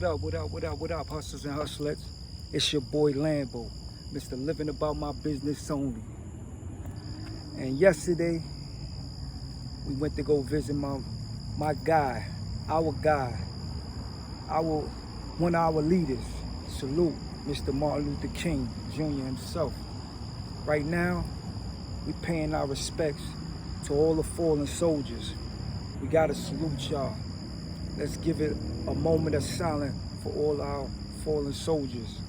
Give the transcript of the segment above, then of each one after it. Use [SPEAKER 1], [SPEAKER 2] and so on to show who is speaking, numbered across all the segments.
[SPEAKER 1] What up, hustlers and hustlets? It's your boy Lambo, Mr. Living About My Business Only. And yesterday, we went to go visit my guy, our guy, our one of our leaders. Salute, Mr. Martin Luther King Jr. himself. Right now, we paying our respects to all the fallen soldiers. We gotta salute y'all. Let's give it a moment of silence for all our fallen soldiers.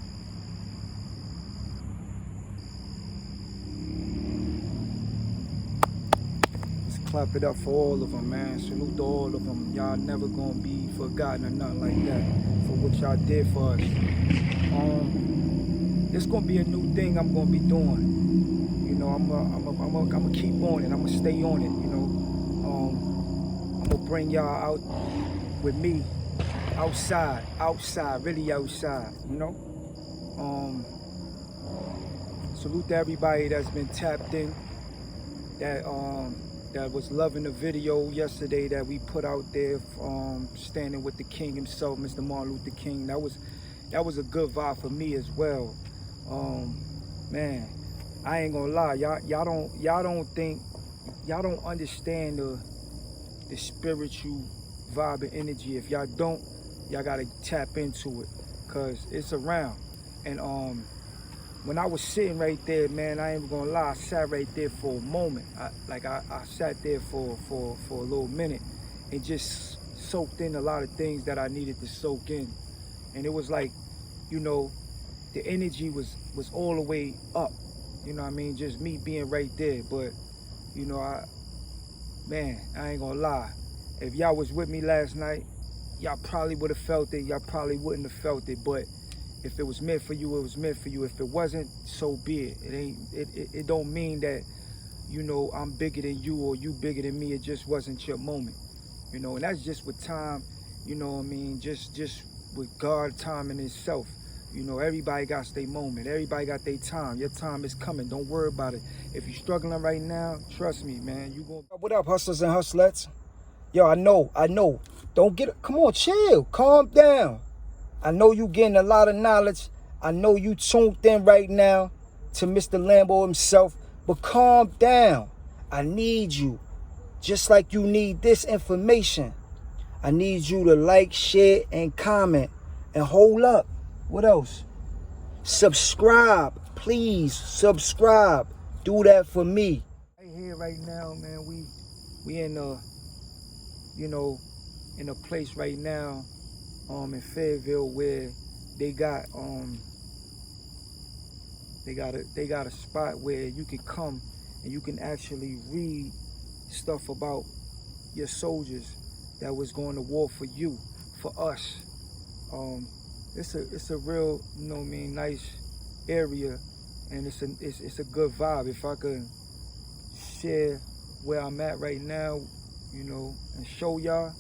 [SPEAKER 1] Let's clap it up for all of them, man. Salute to all of them. Y'all never gonna be forgotten or nothing like that for what y'all did for us. It's gonna be a new thing I'm gonna be doing. You know, I'm gonna keep on it. I'm gonna stay on it. You know, I'm gonna bring y'all out with me, outside, really outside. You know. Salute to everybody that's been tapped in. That was loving the video yesterday that we put out there, standing with the King himself, Mr. Martin Luther King. That was a good vibe for me as well. Man, I ain't gonna lie, y'all don't understand the spiritual vibe and energy. If y'all don't, y'all gotta tap into it, cause it's around. And when I was sitting right there, man, I ain't gonna lie, I sat right there for a moment. I sat there for a little minute and just soaked in a lot of things that I needed to soak in. And it was like, you know, the energy was all the way up. You know what I mean? Just me being right there. But, you know, I ain't gonna lie. If y'all was with me last night, y'all probably would have felt it. Y'all probably wouldn't have felt it. But if it was meant for you, it was meant for you. If it wasn't, so be it. It don't mean that, you know, I'm bigger than you or you bigger than me. It just wasn't your moment. You know, and that's just with time, you know what I mean? Just with God time in itself. You know, everybody got their moment. Everybody got their time. Your time is coming. Don't worry about it. If you're struggling right now, trust me, man. What up, hustlers and hustlets? Yo, I know. Don't get it. Come on, chill. Calm down. I know you getting a lot of knowledge. I know you tuned in right now to Mr. Lambo himself. But calm down. I need you. Just like you need this information. I need you to like, share, and comment. And hold up. What else? Subscribe. Please subscribe. Do that for me. Right here, right now, man, we in a, you know, in a place right now, in Fayetteville, where they got a spot where you can come and you can actually read stuff about your soldiers that was going to war for you, for us. It's a real, you know what I mean, nice area, and it's a good vibe. If I could share where I'm at right now, you know, and show y'all,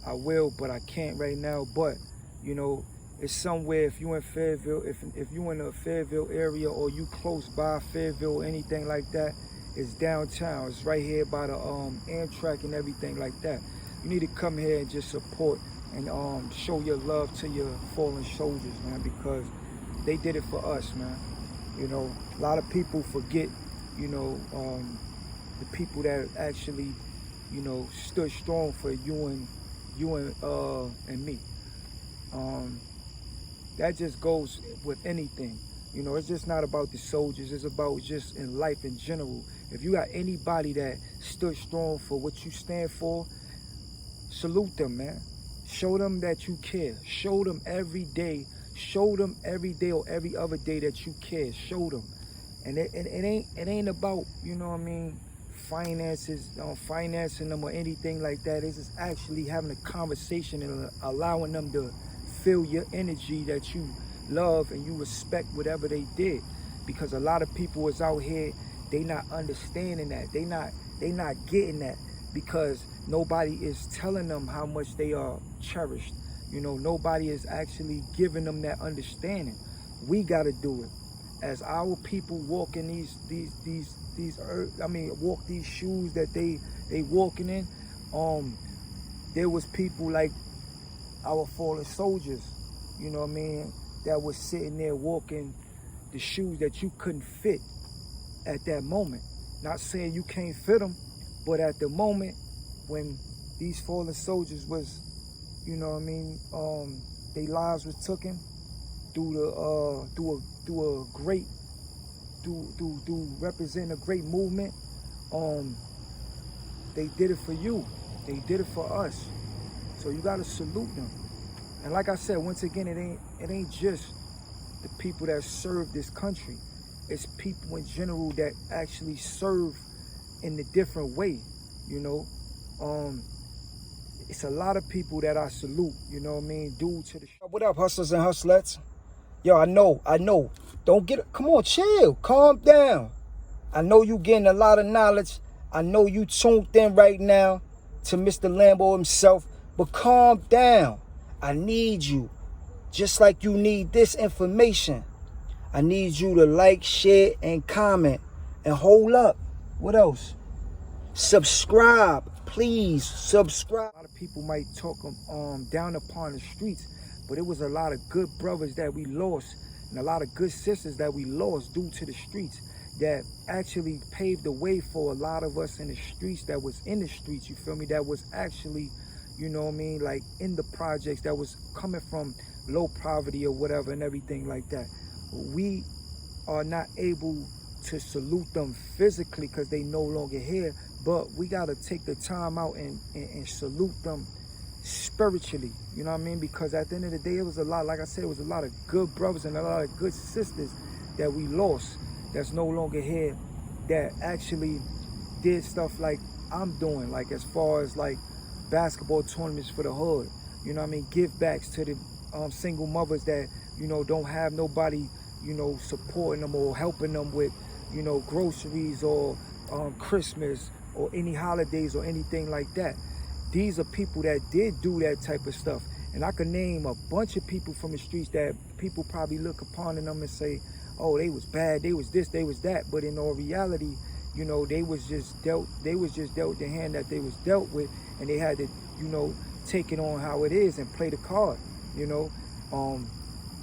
[SPEAKER 1] I will, but I can't right now. But, you know, it's somewhere, if you in Fayetteville, if you in the Fayettille area or you close by Fayettille or anything like that, it's downtown. It's right here by the Amtrak and everything like that. You need to come here and just support and show your love to your fallen soldiers, man, because they did it for us, man. You know, a lot of people forget, you know, the people that actually, you know, stood strong for you and me. That just goes with anything. You know, it's just not about the soldiers. It's about just in life in general. If you got anybody that stood strong for what you stand for, salute them, man. Show them that you care. Show them every day. Show them every day or every other day that you care. Show them. And it ain't about, you know what I mean, financing them or anything like that. It's just actually having a conversation and allowing them to feel your energy that you love and you respect whatever they did. Because a lot of people is out here, they not understanding that. They not getting that, because nobody is telling them how much they are cherished. You know, nobody is actually giving them that understanding. We got to do it. As our people walk in walk these shoes that they walking in, there was people like our fallen soldiers you know what I mean, that was sitting there walking the shoes that you couldn't fit at that moment. Not saying you can't fit them, but at the moment when these fallen soldiers was, you know what I mean, their lives was taken through represent a great movement. They did it for you. They did it for us. So you gotta salute them. And like I said, once again, it ain't just the people that serve this country. It's people in general that actually serve in a different way, you know. It's a lot of people that I salute, you know what I mean, due to the What up, hustlers and hustlettes? Yo, I know. Don't get it. Come on, chill. Calm down. I know you getting a lot of knowledge. I know you tuned in right now to Mr. Lambo himself. But calm down. I need you. Just like you need this information. I need you to like, share, and comment. And hold up. What else? Subscribe. Please subscribe. A lot of people might talk down upon the streets, but it was a lot of good brothers that we lost and a lot of good sisters that we lost due to the streets that actually paved the way for a lot of us in the streets that was in the streets, you feel me, that was actually, you know what I mean, like in the projects, that was coming from low poverty or whatever and everything like that. We are not able to salute them physically because they no longer here, but we got to take the time out and salute them spiritually, you know what I mean? Because at the end of the day, it was a lot, like I said, it was a lot of good brothers and a lot of good sisters that we lost that's no longer here, that actually did stuff like I'm doing, like as far as like basketball tournaments for the hood, you know what I mean? Give backs to the single mothers that, you know, don't have nobody, you know, supporting them or helping them with, you know, groceries or Christmas or any holidays or anything like that. These are people that did do that type of stuff. And I can name a bunch of people from the streets that people probably look upon them and say, oh, they was bad, they was this, they was that. But in all reality, you know, they was just dealt the hand that they was dealt with, and they had to, you know, take it on how it is and play the card, you know.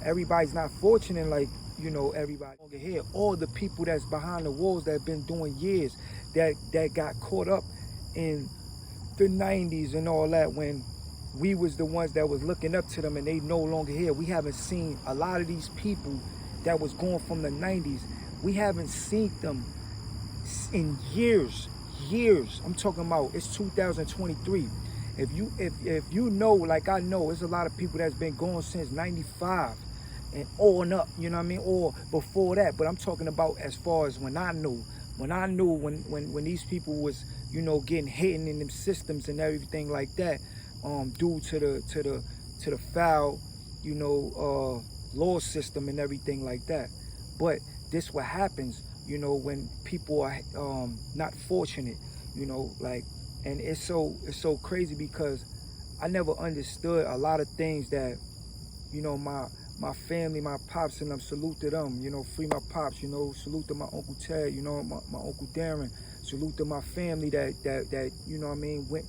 [SPEAKER 1] Everybody's not fortunate like, you know, everybody over here. All the people that's behind the walls that have been doing years, that got caught up in the 90s and all that, when we was the ones that was looking up to them and they no longer here. We haven't seen a lot of these people that was going from the 90s. We haven't seen them in years. I'm talking about, it's 2023. If you know, like I know, there's a lot of people that's been going since 95 and on up, you know what I mean, or before that. But I'm talking about as far as when I knew when these people was, you know, getting hidden in them systems and everything like that, due to the foul, you know, law system and everything like that. But this what happens, you know, when people are not fortunate, you know, like, and it's so crazy because I never understood a lot of things that, you know, my family, my pops, and them, salute to them, you know, free my pops, you know, salute to my Uncle Ted, you know, my Uncle Darren, salute to my family that you know what I mean, went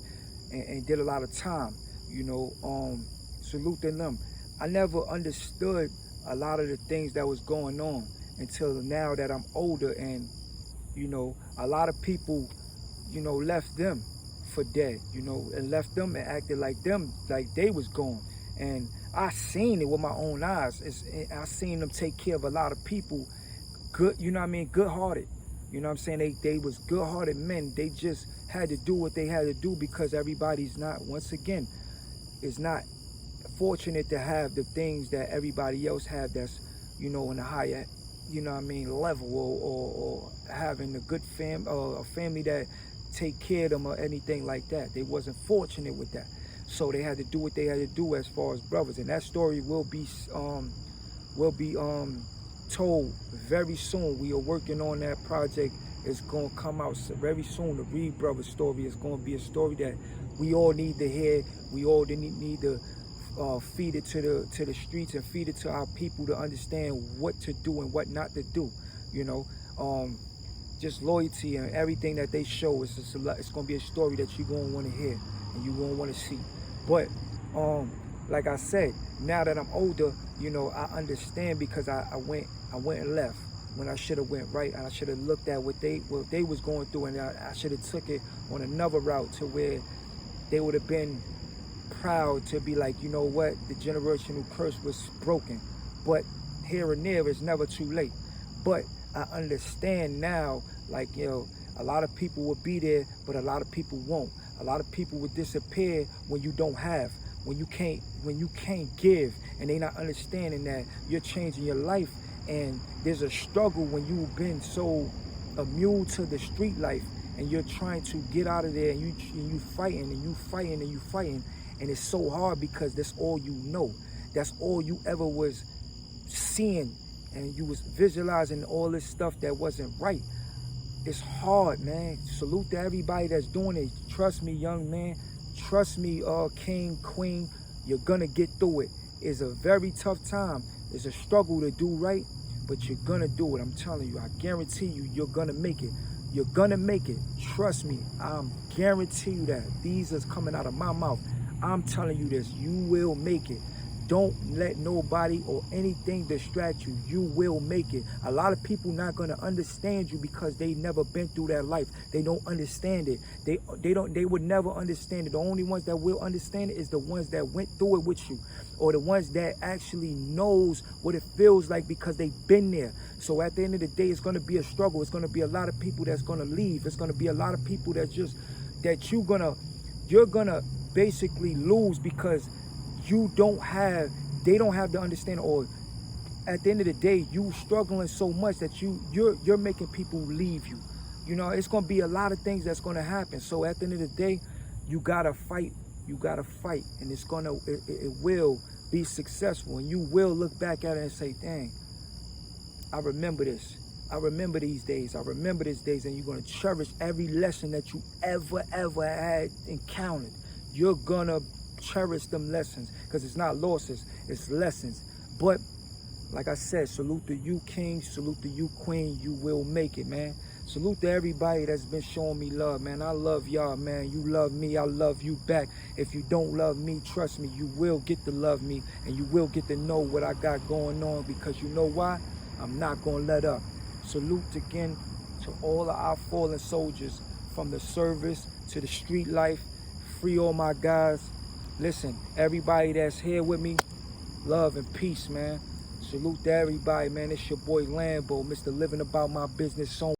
[SPEAKER 1] and did a lot of time, you know, salute to them. I never understood a lot of the things that was going on until now that I'm older, and, you know, a lot of people, you know, left them for dead, you know, and left them and acted like they was gone. And I seen it with my own eyes. I seen them take care of a lot of people, good, you know what I mean, good-hearted. You know what I'm saying? They was good-hearted men. They just had to do what they had to do because everybody's not, once again, is not fortunate to have the things that everybody else have that's, you know, in a higher, you know what I mean, level, or having a good a family that take care of them or anything like that. They wasn't fortunate with that. So they had to do what they had to do as far as brothers. And that story will be told very soon. We are working on that project. It's going to come out very soon. The Reed Brothers story is going to be a story that we all need to hear. We all need to feed it to the streets and feed it to our people to understand what to do and what not to do. You know, just loyalty and everything that they show is it's going to be a story that you're going to want to hear and you're going to want to see. But like I said, now that I'm older, you know, I understand because I went and left when I should have went right, and I should have looked at what they was going through, and I should have took it on another route to where they would have been proud to be like, you know what, the generational curse was broken. But here and there, it's never too late. But I understand now, like, you know, a lot of people will be there, but a lot of people won't. A lot of people will disappear when you don't have, when you can't give, and they not understanding that you're changing your life. And there's a struggle when you've been so immune to the street life, and you're trying to get out of there, and you fighting and you fighting and you fighting, and it's so hard because that's all you know. That's all you ever was seeing, and you was visualizing all this stuff that wasn't right. It's hard, man. Salute to everybody that's doing it. Trust me, young man. Trust me, king, queen. You're gonna get through it. It's a very tough time. It's a struggle to do right, but you're gonna do it. I'm telling you. I guarantee you, you're gonna make it. You're gonna make it. Trust me. I'm guarantee you that. These is coming out of my mouth. I'm telling you this. You will make it. Don't let nobody or anything distract you. You will make it. A lot of people not going to understand you because they never been through that life. They don't understand it. They would never understand it. The only ones that will understand it is the ones that went through it with you, or the ones that actually knows what it feels like because they've been there. So at the end of the day, it's going to be a struggle. It's going to be a lot of people that's going to leave. It's going to be a lot of people that you're going to basically lose because they don't have the understanding, or at the end of the day, you struggling so much that you're making people leave you. You know, it's gonna be a lot of things that's gonna happen. So at the end of the day, you gotta fight. You gotta fight, and it will be successful, and you will look back at it and say, dang, I remember this. I remember these days. I remember these days, and you're gonna cherish every lesson that you ever had encountered. You're gonna cherish them lessons, because it's not losses, it's lessons. But like I said, salute to you, king. Salute to you, queen. You will make it, man. Salute to everybody that's been showing me love, man. I love y'all, man. You love me, I love you back. If you don't love me, trust me, you will get to love me, and you will get to know what I got going on, because you know why? I'm not gonna let up. Salute again to all of our fallen soldiers, from the service to the street life. Free all my guys. Listen, everybody that's here with me, love and peace, man. Salute to everybody, man. It's your boy Lambo, Mr. Living About My Business.